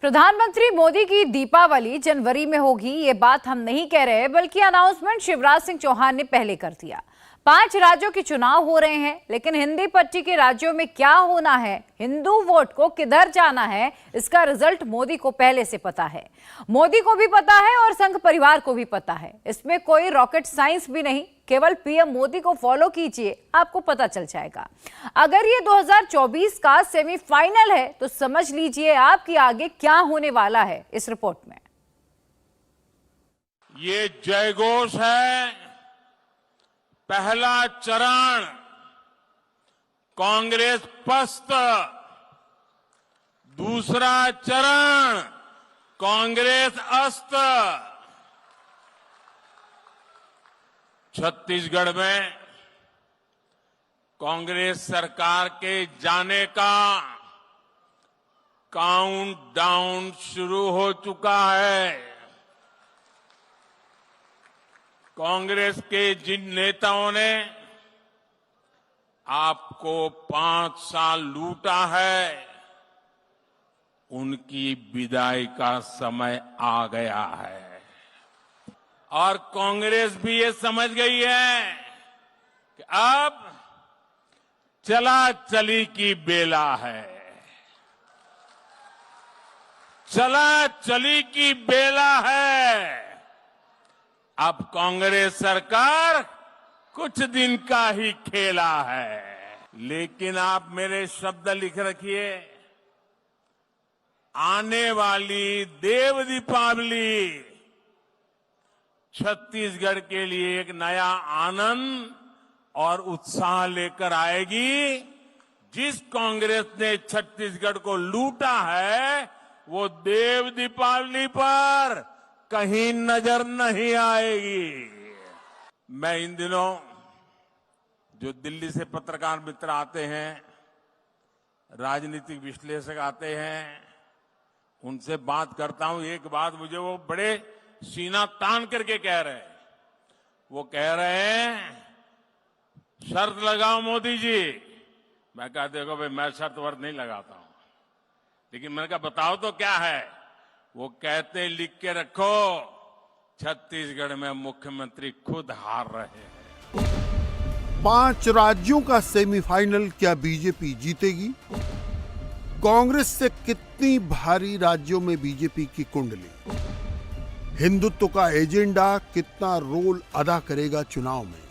प्रधानमंत्री मोदी की दीपावली जनवरी में होगी, ये बात हम नहीं कह रहे, बल्कि अनाउंसमेंट शिवराज सिंह चौहान ने पहले कर दिया। 5 राज्यों के चुनाव हो रहे हैं, लेकिन हिंदी पट्टी के राज्यों में क्या होना है, हिंदू वोट को किधर जाना है, इसका रिजल्ट मोदी को पहले से पता है। मोदी को भी पता है और संघ परिवार को भी पता है। इसमें कोई रॉकेट साइंस भी नहीं, केवल पीएम मोदी को फॉलो कीजिए, आपको पता चल जाएगा। अगर ये 2024 का सेमीफाइनल है तो समझ लीजिए आपकी आगे क्या होने वाला है। इस रिपोर्ट में ये जयघोष है, पहला चरण कांग्रेस पस्त, दूसरा चरण कांग्रेस अस्त। छत्तीसगढ़ में कांग्रेस सरकार के जाने का काउंटडाउन शुरू हो चुका है। कांग्रेस के जिन नेताओं ने आपको 5 साल लूटा है, उनकी विदाई का समय आ गया है और कांग्रेस भी ये समझ गई है कि अब चला चली की बेला है। चला चली की बेला है। अब कांग्रेस सरकार कुछ दिन का ही खेला है, लेकिन आप मेरे शब्द लिख रखिए, आने वाली देव दीपावली छत्तीसगढ़ के लिए एक नया आनंद और उत्साह लेकर आएगी। जिस कांग्रेस ने छत्तीसगढ़ को लूटा है, वो देव दीपावली पर कहीं नजर नहीं आएगी। मैं इन दिनों जो दिल्ली से पत्रकार मित्र आते हैं, राजनीतिक विश्लेषक आते हैं, उनसे बात करता हूं। एक बात मुझे वो बड़े सीना तान करके कह रहे हैं। वो कह रहे हैं शर्त लगाओ मोदी जी। मैं कहा देखो भाई, मैं शर्त वर्त नहीं लगाता हूं, लेकिन मैंने कहा बताओ तो क्या है। वो कहते लिख के रखो, छत्तीसगढ़ में मुख्यमंत्री खुद हार रहे हैं। 5 राज्यों का सेमीफाइनल क्या बीजेपी जीतेगी? कांग्रेस से कितनी भारी राज्यों में बीजेपी की कुंडली? हिंदुत्व का एजेंडा कितना रोल अदा करेगा चुनाव में?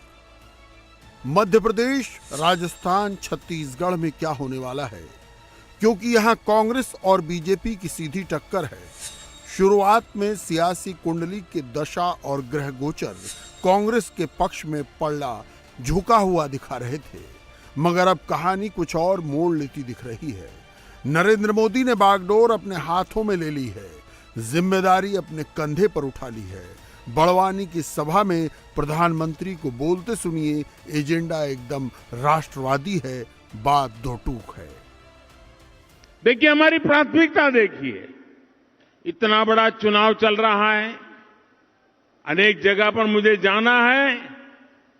मध्य प्रदेश, राजस्थान, छत्तीसगढ़ में क्या होने वाला है? क्योंकि यहां कांग्रेस और बीजेपी की सीधी टक्कर है। शुरुआत में सियासी कुंडली के दशा और ग्रह गोचर कांग्रेस के पक्ष में पलड़ा झुका हुआ दिखा रहे थे, मगर अब कहानी कुछ और मोड़ लेती दिख रही है। नरेंद्र मोदी ने बागडोर अपने हाथों में ले ली है, जिम्मेदारी अपने कंधे पर उठा ली है। बड़वानी की सभा में प्रधानमंत्री को बोलते सुनिए, एजेंडा एकदम राष्ट्रवादी है, बात दो टूक है। देखिए, हमारी प्राथमिकता देखिए, इतना बड़ा चुनाव चल रहा है, अनेक जगह पर मुझे जाना है,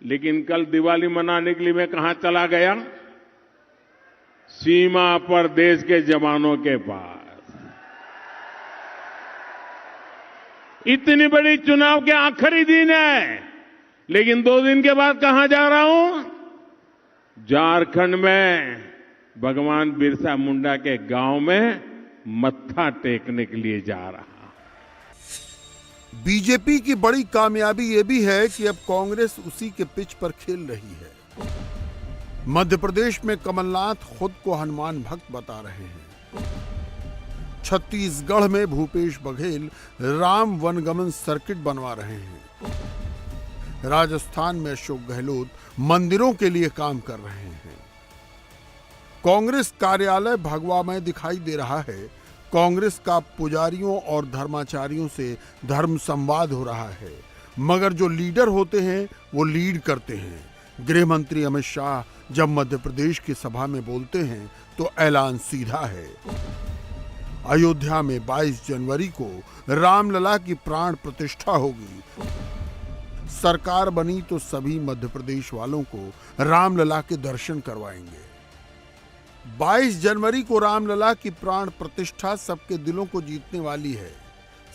लेकिन कल दिवाली मनाने के लिए मैं कहां चला गया? सीमा पर देश के जवानों के पास। इतनी बड़ी चुनाव के आखिरी दिन है, लेकिन 2 दिन के बाद कहां जा रहा हूं? झारखंड में भगवान बिरसा मुंडा के गांव में मत्था टेकने के लिए जा रहा। बीजेपी की बड़ी कामयाबी यह भी है कि अब कांग्रेस उसी के पिच पर खेल रही है। मध्य प्रदेश में कमलनाथ खुद को हनुमान भक्त बता रहे हैं। छत्तीसगढ़ में भूपेश बघेल राम वनगमन सर्किट बनवा रहे हैं। राजस्थान में अशोक गहलोत मंदिरों के लिए काम कर रहे हैं। कांग्रेस कार्यालय भगवा में दिखाई दे रहा है। कांग्रेस का पुजारियों और धर्माचार्यों से धर्म संवाद हो रहा है, मगर जो लीडर होते हैं वो लीड करते हैं। गृह मंत्री अमित शाह जब मध्य प्रदेश की सभा में बोलते हैं तो ऐलान सीधा है। अयोध्या में 22 जनवरी को रामलला की प्राण प्रतिष्ठा होगी। सरकार बनी तो सभी मध्य प्रदेश वालों को रामलला के दर्शन करवाएंगे। 22 जनवरी को रामलला की प्राण प्रतिष्ठा सबके दिलों को जीतने वाली है।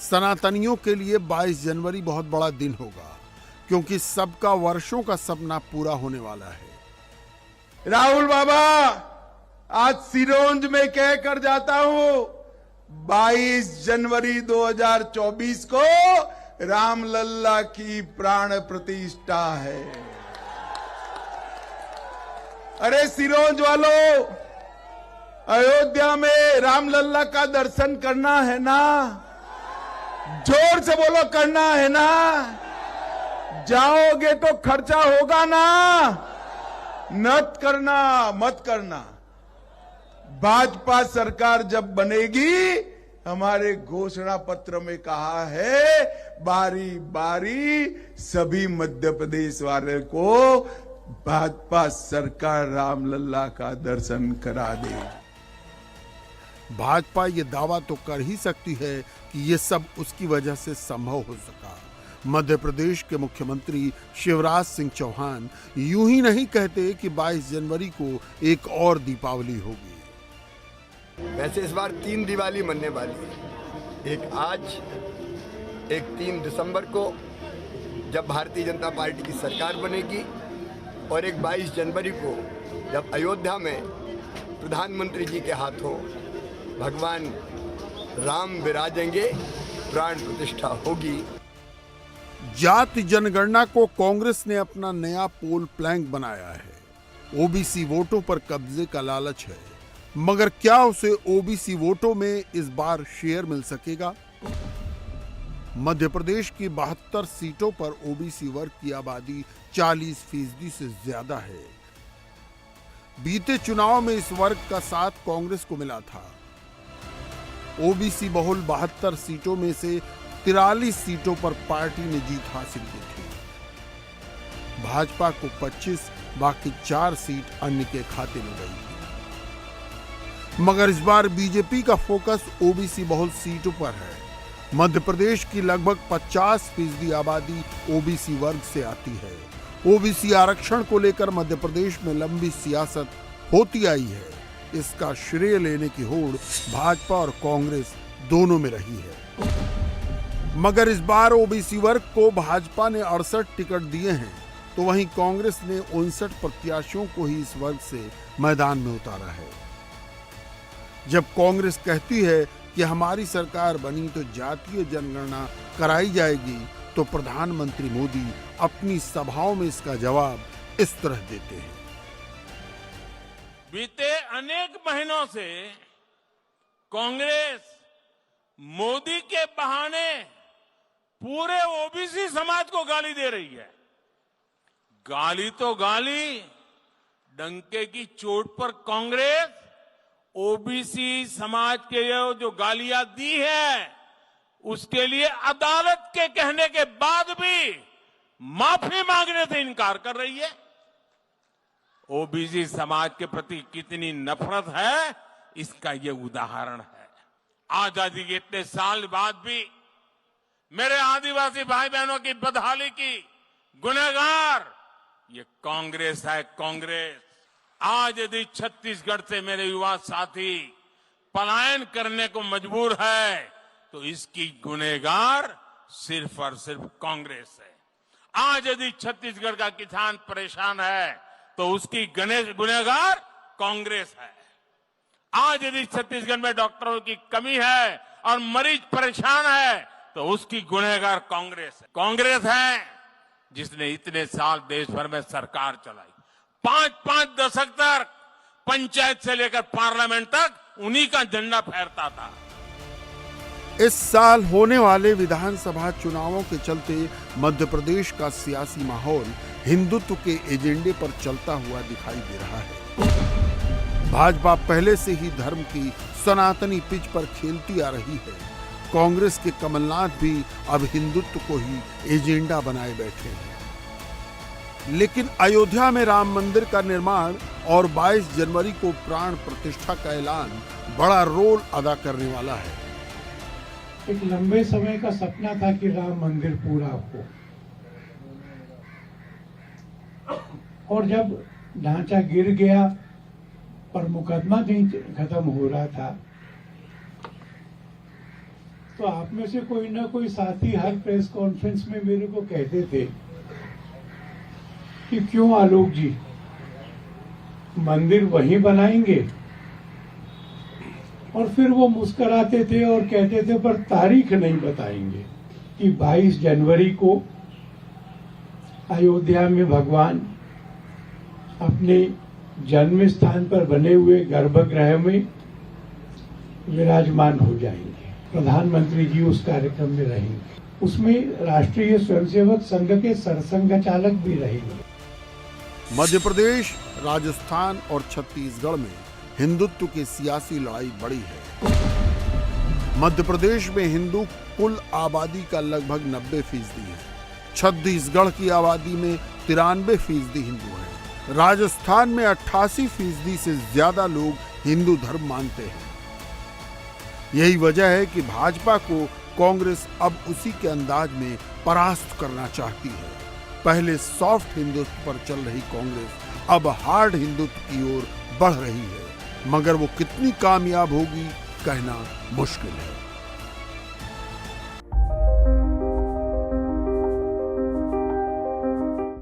सनातनियों के लिए 22 जनवरी बहुत बड़ा दिन होगा, क्योंकि सबका वर्षों का सपना पूरा होने वाला है। राहुल बाबा, आज सिरोंज में कह कर जाता हूं, 22 जनवरी 2024 को रामलला की प्राण प्रतिष्ठा है। अरे सिरोंज वालों, अयोध्या में रामलला का दर्शन करना है ना? जोर से बोलो, करना है ना? जाओगे तो खर्चा होगा ना? मत करना, मत करना। भाजपा सरकार जब बनेगी, हमारे घोषणा पत्र में कहा है, बारी बारी सभी मध्य प्रदेश वाले को भाजपा सरकार रामलला का दर्शन करा दे। भाजपा ये दावा तो कर ही सकती है कि ये सब उसकी वजह से संभव हो सका। मध्य प्रदेश के मुख्यमंत्री शिवराज सिंह चौहान यूं ही नहीं कहते कि 22 जनवरी को एक और दीपावली होगी। वैसे इस बार 3 दिवाली मनने वाली है। एक आज, एक 3 दिसंबर को जब भारतीय जनता पार्टी की सरकार बनेगी, और एक 22 जनवरी को जब अयोध्या में प्रधानमंत्री जी के हाथों भगवान राम विराजेंगे, प्राण प्रतिष्ठा होगी। जाति जनगणना को कांग्रेस ने अपना नया पोल प्लैंक बनाया है। ओबीसी वोटों पर कब्जे का लालच है, मगर क्या उसे ओबीसी वोटों में इस बार शेयर मिल सकेगा? मध्य प्रदेश की 72 सीटों पर ओबीसी वर्ग की आबादी 40% से ज्यादा है। बीते चुनाव में इस वर्ग का साथ कांग्रेस को मिला था। ओबीसी बहुल 72 सीटों में से 43 सीटों पर पार्टी ने जीत हासिल की थी। भाजपा को 25, बाकी 4 सीट अन्य के खाते में गई थी। मगर इस बार बीजेपी का फोकस ओबीसी बहुल सीटों पर है। मध्य प्रदेश की लगभग 50% आबादी ओबीसी वर्ग से आती है। ओबीसी आरक्षण को लेकर मध्य प्रदेश में लंबी सियासत होती आई है। इसका श्रेय लेने की होड़ भाजपा और कांग्रेस दोनों में रही है। मगर इस बार ओबीसी वर्ग को भाजपा ने 68 टिकट दिए हैं, तो वहीं कांग्रेस ने 59 प्रत्याशियों को ही इस वर्ग से मैदान में उतारा है। जब कांग्रेस कहती है कि हमारी सरकार बनी तो जातीय जनगणना कराई जाएगी, तो प्रधानमंत्री मोदी अपनी सभाओं में इसका जवाब इस तरह देते हैं। बीते अनेक महीनों से कांग्रेस मोदी के बहाने पूरे ओबीसी समाज को गाली दे रही है। गाली तो गाली, डंके की चोट पर कांग्रेस ओबीसी समाज के जो गालियां दी है, उसके लिए अदालत के कहने के बाद भी माफी मांगने से इनकार कर रही है। ओबीसी समाज के प्रति कितनी नफरत है, इसका यह उदाहरण है। आजादी के इतने साल बाद भी मेरे आदिवासी भाई बहनों की बदहाली की गुनहगार ये कांग्रेस है, कांग्रेस। आज यदि छत्तीसगढ़ से मेरे युवा साथी पलायन करने को मजबूर है, तो इसकी गुनहगार सिर्फ और सिर्फ कांग्रेस है। आज यदि छत्तीसगढ़ का किसान परेशान है, तो उसकी गुनहगार कांग्रेस है। आज यदि छत्तीसगढ़ में डॉक्टरों की कमी है और मरीज परेशान है, तो उसकी गुनहगार कांग्रेस है। कांग्रेस है जिसने इतने साल देश भर में सरकार चलाई। 5-5 दशक तक पंचायत से लेकर पार्लियामेंट तक उन्हीं का झंडा फहरता था। इस साल होने वाले विधानसभा चुनावों के चलते मध्य प्रदेश का सियासी माहौल हिंदुत्व के एजेंडे पर चलता हुआ दिखाई दे रहा है। भाजपा पहले से ही धर्म की सनातनी पिच पर खेलती आ रही है। कांग्रेस के कमलनाथ भी अब हिंदुत्व को ही एजेंडा बनाए बैठे हैं। लेकिन अयोध्या में राम मंदिर का निर्माण और 22 जनवरी को प्राण प्रतिष्ठा का ऐलान बड़ा रोल अदा करने वाला है। एक लंबे समय का सपना था कि राम मंदिर पूरा हो, और जब ढांचा गिर गया पर मुकदमा नहीं खत्म हो रहा था, तो आप में से कोई ना कोई साथी हर प्रेस कॉन्फ्रेंस में मेरे को कहते थे कि क्यों आलोक जी मंदिर वहीं बनाएंगे, और फिर वो मुस्कुराते थे और कहते थे पर तारीख नहीं बताएंगे कि 22 जनवरी को अयोध्या में भगवान अपने जन्म स्थान पर बने हुए गर्भगृह में विराजमान हो जाएंगे। प्रधानमंत्री जी उस कार्यक्रम में रहेंगे, उसमें राष्ट्रीय स्वयंसेवक संघ के सरसंघचालक भी रहेंगे। मध्य प्रदेश, राजस्थान और छत्तीसगढ़ में हिंदुत्व की सियासी लड़ाई बड़ी है। मध्य प्रदेश में हिंदू कुल आबादी का लगभग 90% है। छत्तीसगढ़ की आबादी में 93% हिंदू हैं। राजस्थान में 88% से ज्यादा लोग हिंदू धर्म मानते हैं। यही वजह है कि भाजपा को कांग्रेस अब उसी के अंदाज में परास्त करना चाहती है। पहले सॉफ्ट हिंदुत्व पर चल रही कांग्रेस अब हार्ड हिंदुत्व की ओर बढ़ रही है, मगर वो कितनी कामयाब होगी कहना मुश्किल है।